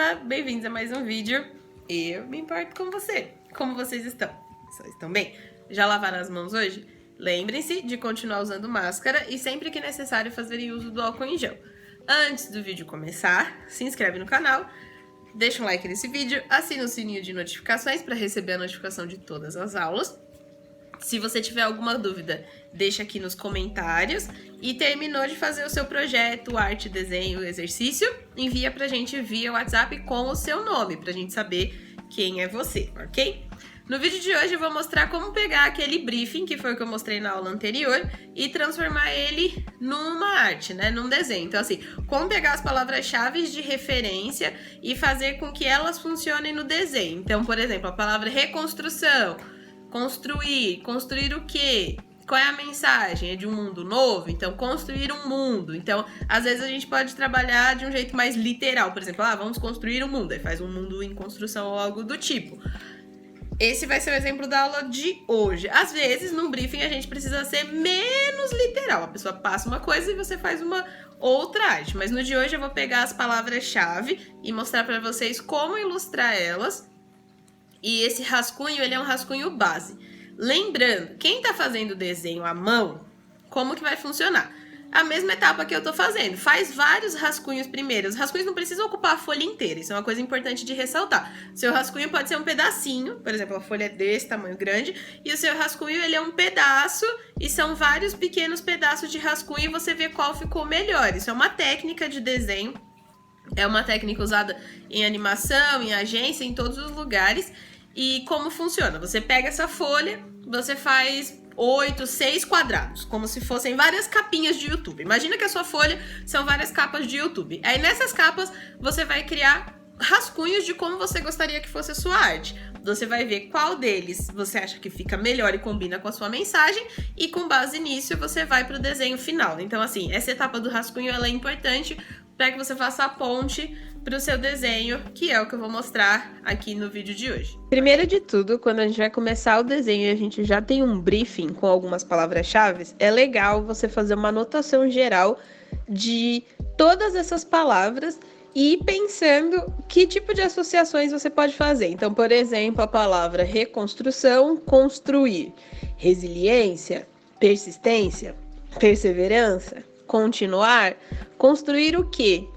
Olá, bem-vindos a mais um vídeo. Eu me importo com você. Como vocês estão? Estão bem? Já lavaram as mãos hoje? Lembrem-se de continuar usando máscara e sempre que necessário fazerem uso do álcool em gel. Antes do vídeo começar, se inscreve no canal, deixa um like nesse vídeo, assina o sininho de notificações para receber a notificação de todas as aulas. Se você tiver alguma dúvida, deixa aqui nos comentários. E terminou de fazer o seu projeto, arte, desenho, exercício, envia pra gente via WhatsApp com o seu nome, pra gente saber quem é você, ok? No vídeo de hoje eu vou mostrar como pegar aquele briefing, que foi o que eu mostrei na aula anterior, e transformar ele numa arte, né, num desenho. Então assim, como pegar as palavras-chave de referência e fazer com que elas funcionem no desenho. Então, por exemplo, a palavra reconstrução, construir, construir o quê? Qual é a mensagem? É de um mundo novo? Então, construir um mundo. Então, às vezes a gente pode trabalhar de um jeito mais literal. Por exemplo, vamos construir um mundo. Aí faz um mundo em construção ou algo do tipo. Esse vai ser o exemplo da aula de hoje. Às vezes, num briefing, a gente precisa ser menos literal. A pessoa passa uma coisa e você faz uma outra arte. Mas no de hoje eu vou pegar as palavras-chave e mostrar para vocês como ilustrar elas. E esse rascunho, ele é um rascunho base. Lembrando, quem tá fazendo o desenho à mão, como que vai funcionar? A mesma etapa que eu tô fazendo. Faz vários rascunhos primeiro. Os rascunhos não precisam ocupar a folha inteira. Isso é uma coisa importante de ressaltar. Seu rascunho pode ser um pedacinho. Por exemplo, a folha é desse tamanho grande. E o seu rascunho, ele é um pedaço. E são vários pequenos pedaços de rascunho. E você vê qual ficou melhor. Isso é uma técnica de desenho. É uma técnica usada em animação, em agência, em todos os lugares. E como funciona? Você pega essa folha, você faz 8, 6 quadrados, como se fossem várias capinhas de YouTube. Imagina que a sua folha são várias capas de YouTube. Aí nessas capas você vai criar rascunhos de como você gostaria que fosse a sua arte. Você vai ver qual deles você acha que fica melhor e combina com a sua mensagem, e com base nisso você vai para o desenho final. Então assim, essa etapa do rascunho ela é importante para que você faça a ponte para o seu desenho, que é o que eu vou mostrar aqui no vídeo de hoje. Primeiro de tudo, quando a gente vai começar o desenho e a gente já tem um briefing com algumas palavras-chave, é legal você fazer uma anotação geral de todas essas palavras e ir pensando que tipo de associações você pode fazer. Então, por exemplo, a palavra reconstrução, construir, resiliência, persistência, perseverança, continuar, construir o quê?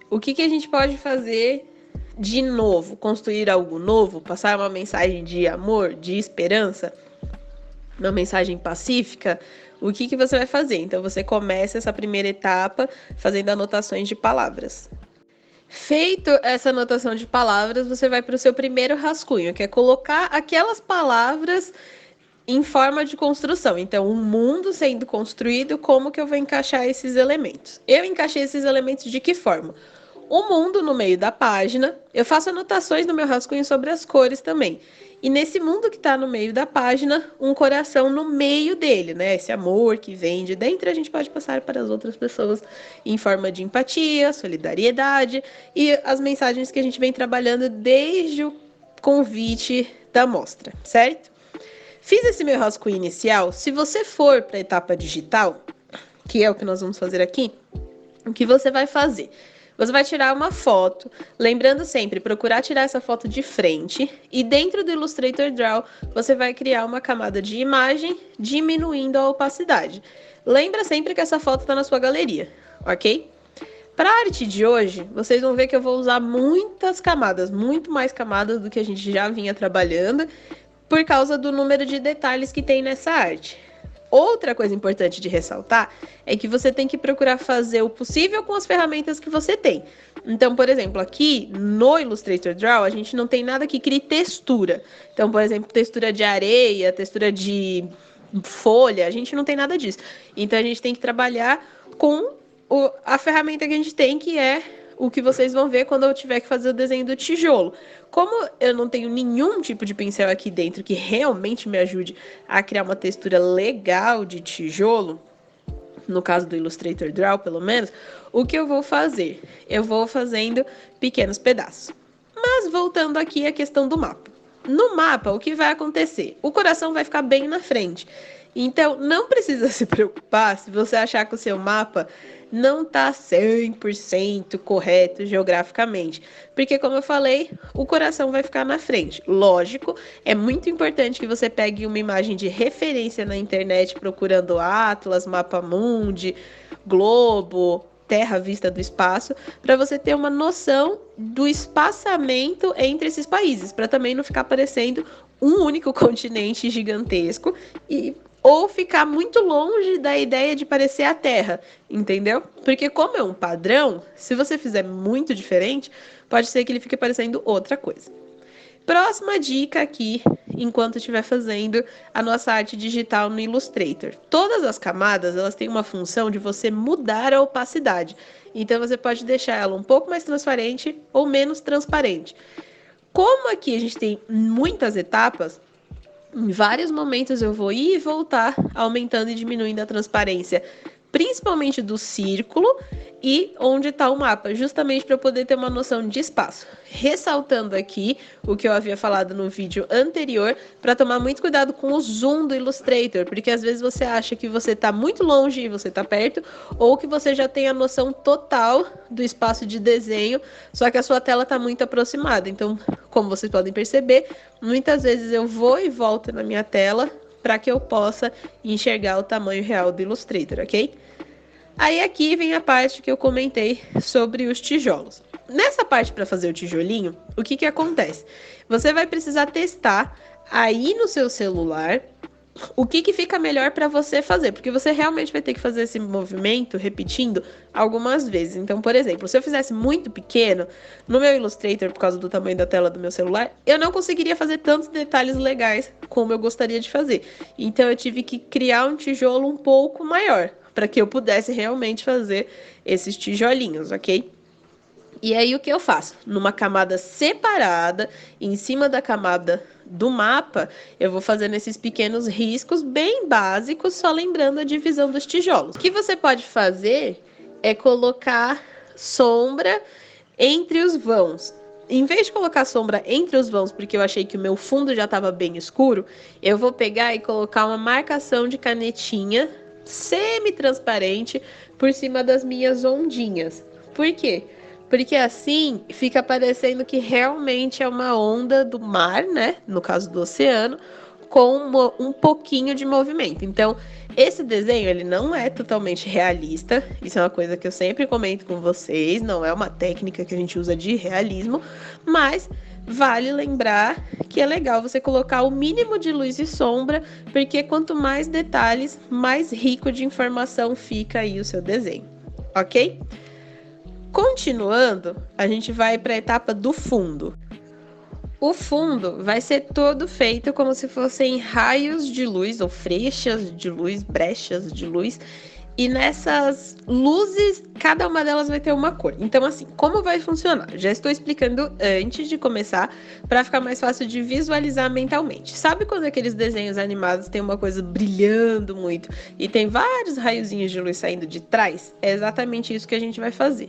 O que a gente pode fazer de novo? Construir algo novo? Passar uma mensagem de amor, de esperança? Uma mensagem pacífica? O que você vai fazer? Então, você começa essa primeira etapa fazendo anotações de palavras. Feito essa anotação de palavras, você vai para o seu primeiro rascunho, que é colocar aquelas palavras em forma de construção. Então, um mundo sendo construído, como que eu vou encaixar esses elementos? Eu encaixei esses elementos de que forma? O mundo no meio da página, eu faço anotações no meu rascunho sobre as cores também. E nesse mundo que está no meio da página, um coração no meio dele, né? Esse amor que vem de dentro, a gente pode passar para as outras pessoas em forma de empatia, solidariedade e as mensagens que a gente vem trabalhando desde o convite da mostra, certo? Fiz esse meu rascunho inicial. Se você for para a etapa digital, que é o que nós vamos fazer aqui, o que você vai fazer? Você vai tirar uma foto, lembrando sempre, procurar tirar essa foto de frente, e dentro do Illustrator Draw, você vai criar uma camada de imagem, diminuindo a opacidade. Lembra sempre que essa foto está na sua galeria, ok? Para a arte de hoje, vocês vão ver que eu vou usar muitas camadas, muito mais camadas do que a gente já vinha trabalhando, por causa do número de detalhes que tem nessa arte. Outra coisa importante de ressaltar é que você tem que procurar fazer o possível com as ferramentas que você tem. Então, por exemplo, aqui no Illustrator Draw, a gente não tem nada que crie textura. Então, por exemplo, textura de areia, textura de folha, a gente não tem nada disso. Então, a gente tem que trabalhar com a ferramenta que a gente tem, que é o que vocês vão ver quando eu tiver que fazer o desenho do tijolo. Como eu não tenho nenhum tipo de pincel aqui dentro que realmente me ajude a criar uma textura legal de tijolo, no caso do Illustrator Draw, pelo menos, o que eu vou fazer? Eu vou fazendo pequenos pedaços. Mas voltando aqui à questão do mapa. No mapa, o que vai acontecer? O coração vai ficar bem na frente. Então, não precisa se preocupar se você achar que o seu mapa não tá 100% correto geograficamente. Porque, como eu falei, o coração vai ficar na frente. Lógico, é muito importante que você pegue uma imagem de referência na internet procurando Atlas, Mapa Mundi, Globo, Terra vista do espaço, para você ter uma noção do espaçamento entre esses países, para também não ficar parecendo um único continente gigantesco ou ficar muito longe da ideia de parecer a Terra, entendeu? Porque como é um padrão, se você fizer muito diferente, pode ser que ele fique parecendo outra coisa. Próxima dica aqui, enquanto estiver fazendo a nossa arte digital no Illustrator. Todas as camadas, elas têm uma função de você mudar a opacidade. Então, você pode deixar ela um pouco mais transparente ou menos transparente. Como aqui a gente tem muitas etapas, em vários momentos eu vou ir e voltar, aumentando e diminuindo a transparência, principalmente do círculo e onde está o mapa, justamente para eu poder ter uma noção de espaço. Ressaltando aqui o que eu havia falado no vídeo anterior, para tomar muito cuidado com o zoom do Illustrator, porque às vezes você acha que você está muito longe e você está perto, ou que você já tem a noção total do espaço de desenho, só que a sua tela está muito aproximada. Então, como vocês podem perceber, muitas vezes eu vou e volto na minha tela para que eu possa enxergar o tamanho real do Illustrator, ok? Aí aqui vem a parte que eu comentei sobre os tijolos. Nessa parte para fazer o tijolinho, o que acontece? Você vai precisar testar aí no seu celular o que fica melhor para você fazer, porque você realmente vai ter que fazer esse movimento repetindo algumas vezes. Então, por exemplo, se eu fizesse muito pequeno, no meu Illustrator, por causa do tamanho da tela do meu celular, eu não conseguiria fazer tantos detalhes legais como eu gostaria de fazer. Então, eu tive que criar um tijolo um pouco maior, para que eu pudesse realmente fazer esses tijolinhos, ok? E aí o que eu faço? Numa camada separada, em cima da camada do mapa, eu vou fazendo esses pequenos riscos bem básicos, só lembrando a divisão dos tijolos. O que você pode fazer é colocar sombra entre os vãos. Em vez de colocar sombra entre os vãos, porque eu achei que o meu fundo já estava bem escuro, eu vou pegar e colocar uma marcação de canetinha semi-transparente por cima das minhas ondinhas. Por quê? Porque assim fica parecendo que realmente é uma onda do mar, né? No caso do oceano, com um pouquinho de movimento. Então, esse desenho, ele não é totalmente realista. Isso é uma coisa que eu sempre comento com vocês. Não é uma técnica que a gente usa de realismo, mas vale lembrar que é legal você colocar o mínimo de luz e sombra, porque quanto mais detalhes, mais rico de informação fica aí o seu desenho, ok? Continuando, a gente vai para a etapa do fundo. O fundo vai ser todo feito como se fossem raios de luz ou freixas de luz, brechas de luz. E nessas luzes, cada uma delas vai ter uma cor. Então, assim, como vai funcionar? Já estou explicando antes de começar, para ficar mais fácil de visualizar mentalmente. Sabe quando aqueles desenhos animados tem uma coisa brilhando muito e tem vários raiozinhos de luz saindo de trás? É exatamente isso que a gente vai fazer.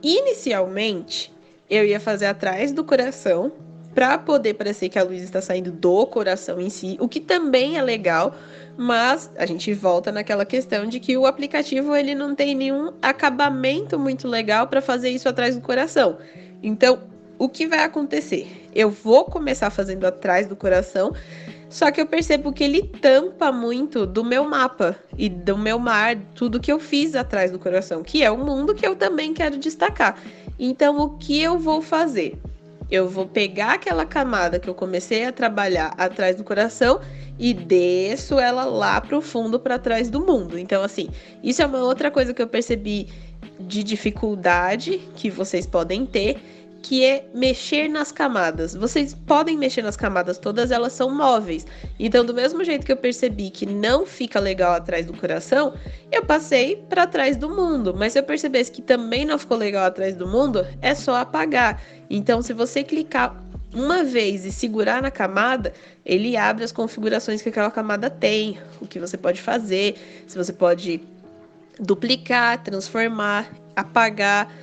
Inicialmente, eu ia fazer atrás do coração, para poder parecer que a luz está saindo do coração em si, o que também é legal, mas a gente volta naquela questão de que o aplicativo ele não tem nenhum acabamento muito legal para fazer isso atrás do coração. Então, o que vai acontecer? Eu vou começar fazendo atrás do coração, só que eu percebo que ele tampa muito do meu mapa e do meu mar, tudo que eu fiz atrás do coração, que é o mundo que eu também quero destacar. Então, o que eu vou fazer? Eu vou pegar aquela camada que eu comecei a trabalhar atrás do coração e desço ela lá pro fundo, para trás do mundo. Então, assim, isso é uma outra coisa que eu percebi de dificuldade que vocês podem ter, que é mexer nas camadas. Vocês podem mexer nas camadas todas, elas são móveis. Então, do mesmo jeito que eu percebi que não fica legal atrás do coração, eu passei para trás do mundo. Mas se eu percebesse que também não ficou legal atrás do mundo, é só apagar. Então, se você clicar uma vez e segurar na camada, ele abre as configurações que aquela camada tem, o que você pode fazer, se você pode duplicar, transformar, apagar,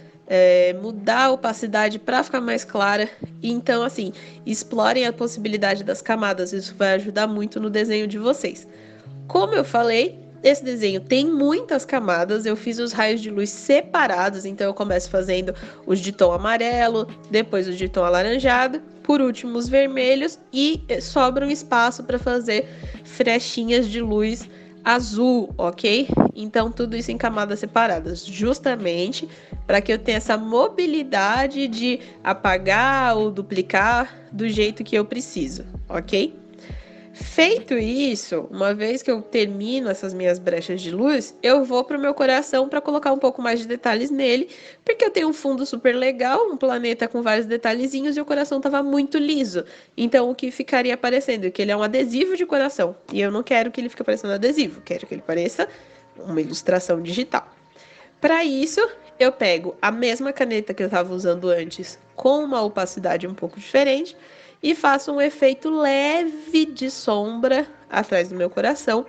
mudar a opacidade para ficar mais clara. Então, assim, explorem a possibilidade das camadas, isso vai ajudar muito no desenho de vocês. Como eu falei, Esse desenho tem muitas camadas, eu fiz os raios de luz separados, então eu começo fazendo os de tom amarelo, depois os de tom alaranjado, por último os vermelhos e sobra um espaço para fazer frechinhas de luz azul, ok? Então tudo isso em camadas separadas, justamente para que eu tenha essa mobilidade de apagar ou duplicar do jeito que eu preciso, ok? Feito isso, uma vez que eu termino essas minhas brechas de luz, eu vou pro meu coração para colocar um pouco mais de detalhes nele, porque eu tenho um fundo super legal, um planeta com vários detalhezinhos e o coração tava muito liso. Então o que ficaria aparecendo é que ele é um adesivo de coração, e eu não quero que ele fique parecendo adesivo, quero que ele pareça uma ilustração digital. Para isso, eu pego a mesma caneta que eu estava usando antes, com uma opacidade um pouco diferente, e faço um efeito leve de sombra atrás do meu coração.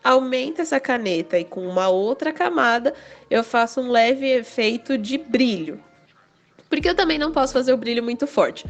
Aumento essa caneta e com uma outra camada eu faço um leve efeito de brilho. Porque eu também não posso fazer o brilho muito forte.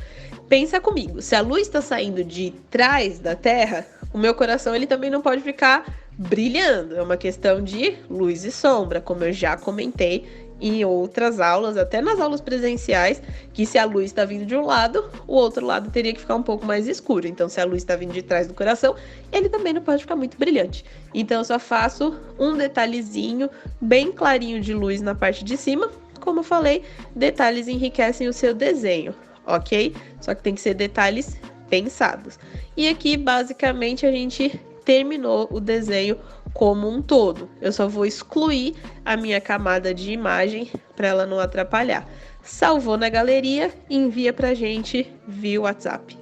Pensa comigo, se a luz está saindo de trás da Terra, o meu coração ele também não pode ficar brilhando. É uma questão de luz e sombra, como eu já comentei em outras aulas, até nas aulas presenciais, que se a luz está vindo de um lado, o outro lado teria que ficar um pouco mais escuro. Então, se a luz está vindo de trás do coração, ele também não pode ficar muito brilhante. Então, eu só faço um detalhezinho bem clarinho de luz na parte de cima. Como eu falei, detalhes enriquecem o seu desenho, ok? Só que tem que ser detalhes pensados. E aqui, basicamente, a gente terminou o desenho como um todo. Eu só vou excluir a minha camada de imagem para ela não atrapalhar. Salvou na galeria, envia pra gente via WhatsApp.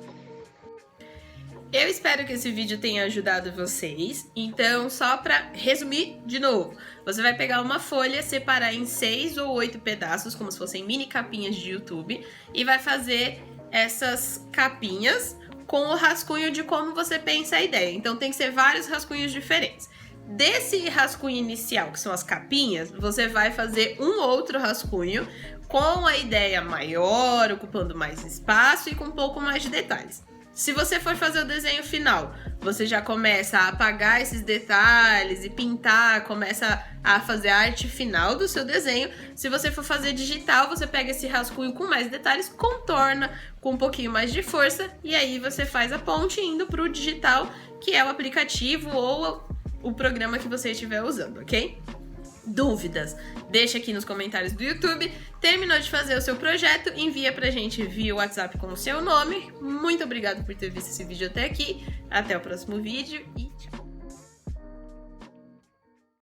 Eu espero que esse vídeo tenha ajudado vocês. Então, só para resumir de novo, você vai pegar uma folha, separar em 6 ou 8 pedaços, como se fossem mini capinhas de YouTube, e vai fazer essas capinhas com o rascunho de como você pensa a ideia. Então, tem que ser vários rascunhos diferentes. Desse rascunho inicial, que são as capinhas, você vai fazer um outro rascunho com a ideia maior, ocupando mais espaço e com um pouco mais de detalhes. Se você for fazer o desenho final, você já começa a apagar esses detalhes e pintar, começa a fazer a arte final do seu desenho. Se você for fazer digital, você pega esse rascunho com mais detalhes, contorna com um pouquinho mais de força e aí você faz a ponte indo para o digital, que é o aplicativo ou o programa que você estiver usando, ok? Dúvidas? Deixa aqui nos comentários do YouTube. Terminou de fazer o seu projeto, envia pra gente via WhatsApp com o seu nome. Muito obrigada por ter visto esse vídeo até aqui. Até o próximo vídeo e